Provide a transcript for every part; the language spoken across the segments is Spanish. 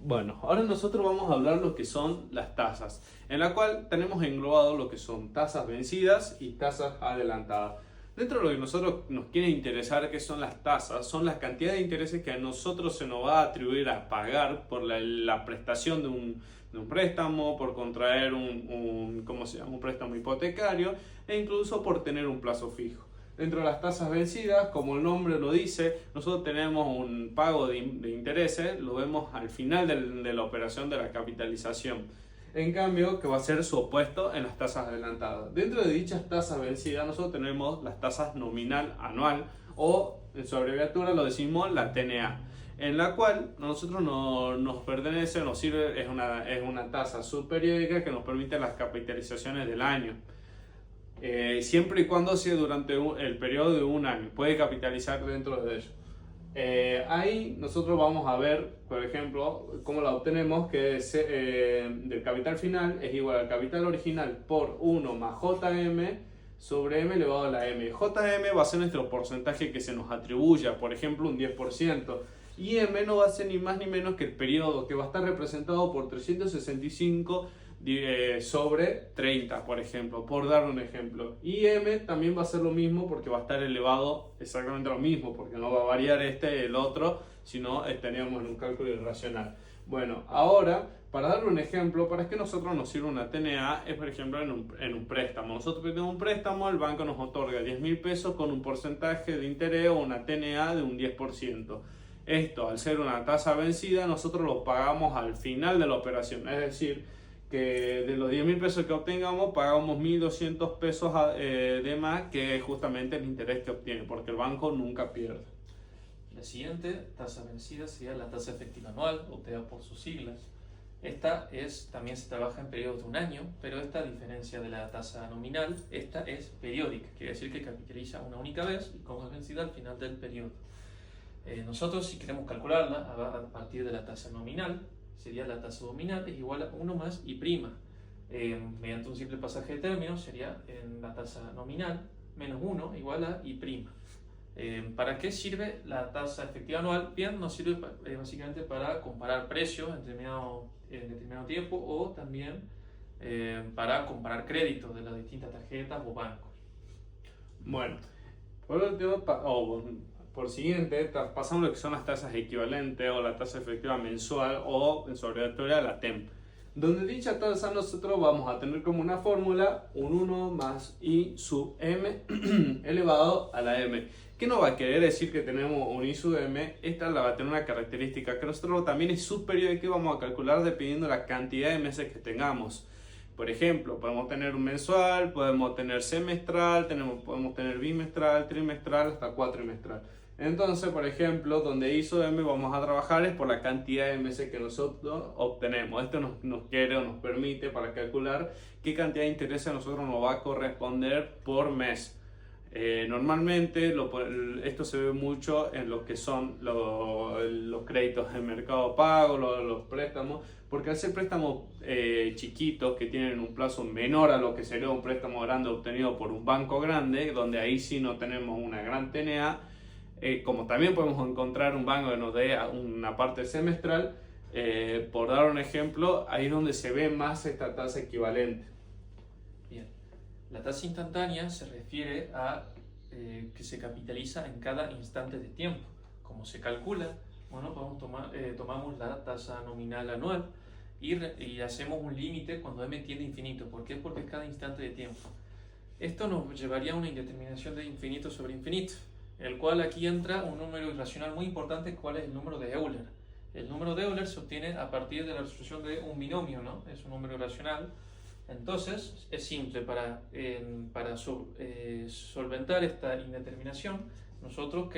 Bueno, ahora nosotros vamos a hablar lo que son las tasas, en la cual tenemos englobado lo que son tasas vencidas y tasas adelantadas. Dentro de lo que nosotros nos quiere interesar, que son las tasas, son las cantidades de intereses que a nosotros se nos va a atribuir a pagar por la prestación de un préstamo, por contraer ¿cómo se llama? Un préstamo hipotecario e incluso por tener un plazo fijo. Dentro de las tasas vencidas, como el nombre lo dice, nosotros tenemos un pago de intereses, lo vemos al final de la operación de la capitalización. En cambio, que va a ser su opuesto en las tasas adelantadas. Dentro de dichas tasas vencidas, nosotros tenemos las tasas nominal anual o en su abreviatura lo decimos la TNA, en la cual nosotros nos pertenece, nos sirve, es una tasa subperiódica que nos permite las capitalizaciones del año. Siempre y cuando sea durante el periodo de un año, puede capitalizar dentro de ello. Ahí nosotros vamos a ver, por ejemplo, cómo la obtenemos, que del capital final es igual al capital original por 1 más JM sobre M elevado a la M. JM va a ser nuestro porcentaje que se nos atribuya, por ejemplo, un 10%. Y M no va a ser ni más ni menos que el periodo, que va a estar representado por 365 sobre 30, por ejemplo, por dar un ejemplo. Y M también va a ser lo mismo porque va a estar elevado exactamente lo mismo, porque no va a variar el otro, sino estaríamos en un cálculo irracional. Bueno, ahora, para dar un ejemplo, para que nosotros nos sirva una TNA, es por ejemplo en un préstamo. Nosotros tenemos un préstamo, el banco nos otorga 10.000 pesos con un porcentaje de interés o una TNA de un 10%. Esto, al ser una tasa vencida, nosotros lo pagamos al final de la operación, es decir, que de los 10.000 pesos que obtengamos pagamos 1.200 pesos de más, que es justamente el interés que obtiene, porque el banco nunca pierde. La siguiente tasa vencida sería la tasa efectiva anual, o TEA por sus siglas. Esta también se trabaja en periodos de un año, pero esta, a diferencia de la tasa nominal, esta es periódica, quiere decir que capitaliza una única vez y como es vencida al final del periodo. Nosotros, si queremos calcularla a partir de la tasa nominal, sería la tasa nominal es igual a 1 más I'. Mediante un simple pasaje de términos sería en la tasa nominal menos 1 igual a I'. ¿Para qué sirve la tasa efectiva anual? Bien, nos sirve básicamente para comparar precios en determinado tiempo o también para comparar créditos de las distintas tarjetas o bancos. Bueno, por último, por siguiente, pasamos lo que son las tasas equivalentes o la tasa efectiva mensual o en su abreviatura la TEM. Donde dicha tasa nosotros vamos a tener como una fórmula un 1 más I sub M elevado a la M. ¿Qué nos va a querer decir que tenemos un I sub M? Esta la va a tener una característica que nosotros también es superior y que vamos a calcular dependiendo de la cantidad de meses que tengamos. Por ejemplo, podemos tener un mensual, podemos tener semestral, podemos tener bimestral, trimestral, hasta cuatrimestral. Entonces, por ejemplo, donde I sub M vamos a trabajar es por la cantidad de meses que nosotros obtenemos. Esto nos quiere o nos permite para calcular qué cantidad de interés a nosotros nos va a corresponder por mes. Normalmente esto se ve mucho en lo que son los créditos de mercado pago, los préstamos, porque al ser préstamos chiquitos que tienen un plazo menor a lo que sería un préstamo grande obtenido por un banco grande, donde ahí sí no tenemos una gran TNA, como también podemos encontrar un banco que nos dé una parte semestral, por dar un ejemplo, ahí es donde se ve más esta tasa equivalente. Bien, la tasa instantánea se refiere a que se capitaliza en cada instante de tiempo. ¿Cómo se calcula? Bueno, tomamos la tasa nominal anual y hacemos un límite cuando M tiende a infinito. ¿Por qué? Porque es cada instante de tiempo. Esto nos llevaría a una indeterminación de infinito sobre infinito, en el cual aquí entra un número irracional muy importante, cuál es el número de Euler. El número de Euler se obtiene a partir de la resolución de un binomio, ¿no? Es un número irracional. Entonces, es simple, para solventar esta indeterminación, nosotros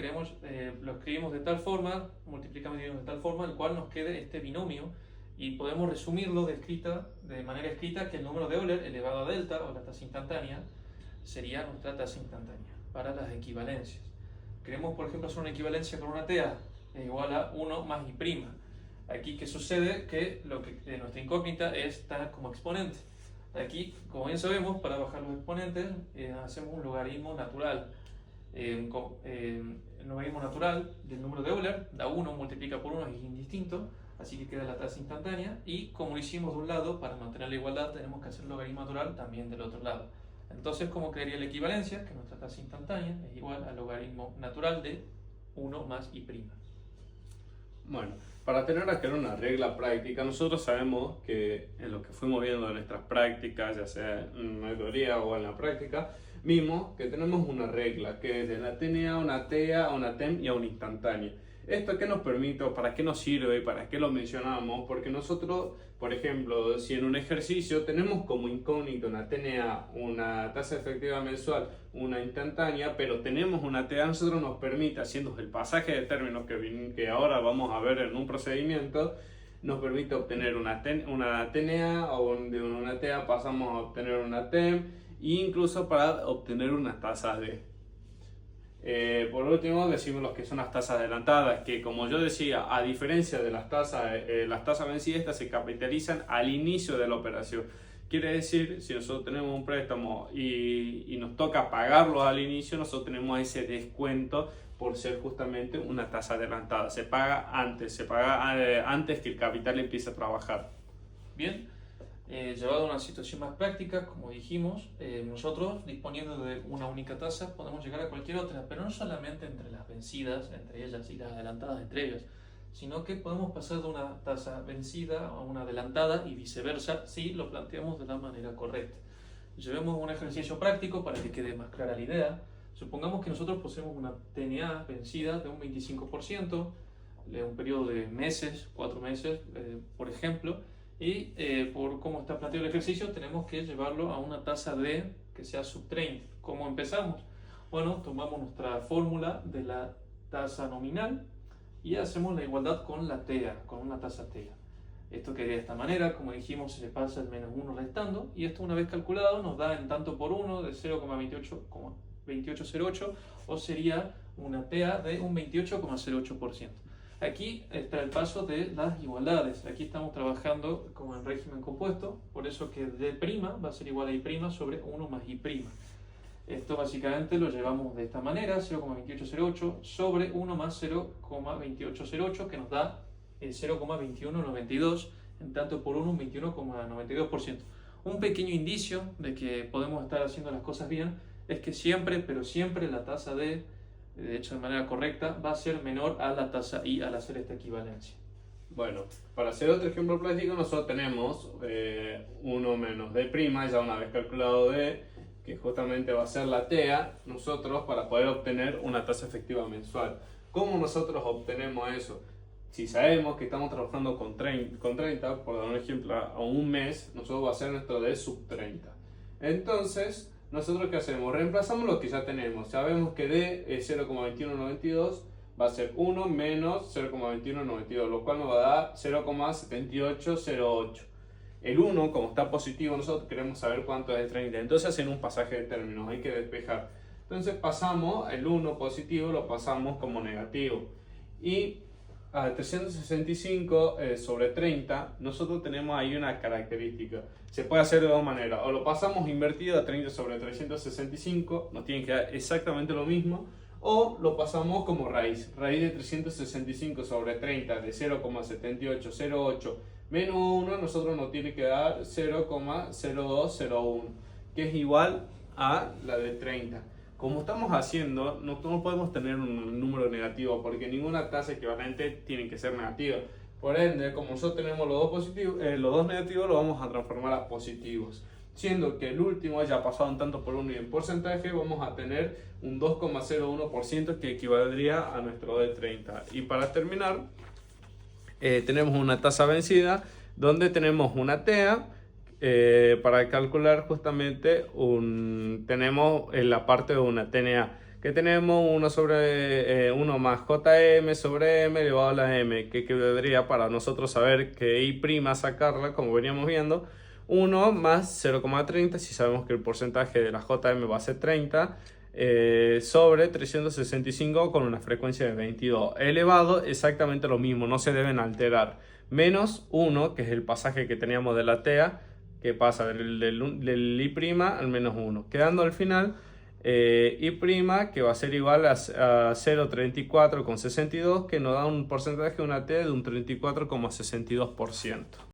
lo escribimos de tal forma, multiplicamos de tal forma, el cual nos quede este binomio, y podemos resumirlo de manera escrita que el número de Euler elevado a delta, o la tasa instantánea, sería nuestra tasa instantánea para las equivalencias. Queremos, por ejemplo, hacer una equivalencia con una TEA, es igual a 1 más I'. Aquí, ¿qué sucede? Que nuestra incógnita está como exponente. Aquí, como bien sabemos, para bajar los exponentes hacemos un logaritmo natural. El logaritmo natural del número de Euler da 1, multiplica por 1, es indistinto, así que queda la tasa instantánea, y como lo hicimos de un lado, para mantener la igualdad tenemos que hacer el logaritmo natural también del otro lado. Entonces, ¿cómo quedaría la equivalencia? Que nuestra tasa instantánea es igual al logaritmo natural de 1 más i'. Bueno, para tener acá una regla práctica, nosotros sabemos que en lo que fuimos viendo en nuestras prácticas, ya sea en la teoría o en la práctica, vimos que tenemos una regla que es de la TNA, una TEA, una TEM y a una instantánea. ¿Esto qué nos permite o para qué nos sirve y para qué lo mencionamos? Porque nosotros, por ejemplo, si en un ejercicio tenemos como incógnito una TNA, una tasa efectiva mensual, una instantánea, pero tenemos una TEA, nosotros nos permite, haciendo el pasaje de términos que ahora vamos a ver en un procedimiento, nos permite obtener una TNA, o de una TEA pasamos a obtener una TEM, e incluso para obtener una tasa D. Por último, decimos lo que son las tasas adelantadas, que como yo decía, a diferencia de las tasas vencidas, estas se capitalizan al inicio de la operación. Quiere decir, si nosotros tenemos un préstamo y nos toca pagarlo al inicio, nosotros tenemos ese descuento por ser justamente una tasa adelantada. Se paga antes que el capital empiece a trabajar. Bien. Llevado a una situación más práctica, como dijimos, nosotros disponiendo de una única tasa podemos llegar a cualquier otra, pero no solamente entre las vencidas, entre ellas, y las adelantadas entre ellas, sino que podemos pasar de una tasa vencida a una adelantada y viceversa si lo planteamos de la manera correcta. Llevemos un ejercicio práctico para que quede más clara la idea. Supongamos que nosotros poseemos una TNA vencida de un 25%, de un periodo de meses, 4 meses, por ejemplo, y por cómo está planteado el ejercicio tenemos que llevarlo a una tasa D que sea sub 30. ¿Cómo empezamos? Bueno, tomamos nuestra fórmula de la tasa nominal y hacemos la igualdad con la TEA, con una tasa TEA. Esto quedaría de esta manera, como dijimos, se le pasa el menos 1 restando, y esto una vez calculado nos da en tanto por 1 de 0,2808, o sería una TEA de un 28,08%. Aquí está el paso de las igualdades. Aquí estamos trabajando como en régimen compuesto, por eso que D' va a ser igual a I' sobre 1 más I'. Esto básicamente lo llevamos de esta manera, 0,2808 sobre 1 más 0,2808, que nos da el 0,2192, en tanto por 1 un 21,92%. Un pequeño indicio de que podemos estar haciendo las cosas bien es que siempre, pero siempre, la tasa D, de hecho de manera correcta, va a ser menor a la tasa I al hacer esta equivalencia. Bueno, para hacer otro ejemplo práctico, nosotros tenemos 1 menos D', ya una vez calculado D, que justamente va a ser la TEA, nosotros para poder obtener una tasa efectiva mensual. ¿Cómo nosotros obtenemos eso? Si sabemos que estamos trabajando con 30, por dar un ejemplo, a un mes, nosotros va a ser nuestro D sub 30. Entonces, ¿nosotros qué hacemos? Reemplazamos lo que ya tenemos. Sabemos que D es 0,2192, va a ser 1 menos 0,2192, lo cual nos va a dar 0,7808. El 1, como está positivo, nosotros queremos saber cuánto es el 30. Entonces hacen un pasaje de términos, hay que despejar. Entonces pasamos el 1 positivo, lo pasamos como negativo. Y a 365 sobre 30, nosotros tenemos ahí una característica. Se puede hacer de dos maneras. O lo pasamos invertido a 30 sobre 365, nos tiene que dar exactamente lo mismo. O lo pasamos como raíz. Raíz de 365 sobre 30 de 0,7808 menos 1, nosotros nos tiene que dar 0,0201, que es igual a la de 30. Como estamos haciendo, no podemos tener un número negativo porque ninguna tasa equivalente tiene que ser negativa. Por ende, como nosotros tenemos los dos negativos, los vamos a transformar a positivos. Siendo que el último ya pasado en tanto por 1 y en porcentaje, vamos a tener un 2,01% que equivaldría a nuestro de 30. Y para terminar, tenemos una tasa vencida donde tenemos una TEA. Para calcular justamente tenemos en la parte de una TNA que tenemos 1 más JM sobre M elevado a la M, que quedaría para nosotros saber que I' sacarla, como veníamos viendo, 1 más 0,30, si sabemos que el porcentaje de la JM va a ser 30, sobre 365 con una frecuencia de 22, elevado exactamente lo mismo, no se deben alterar, menos 1, que es el pasaje que teníamos de la TEA, que pasa del I' al menos 1, quedando al final y prima que va a ser igual a 0,34,62, que nos da un porcentaje de una T de un 34,62%.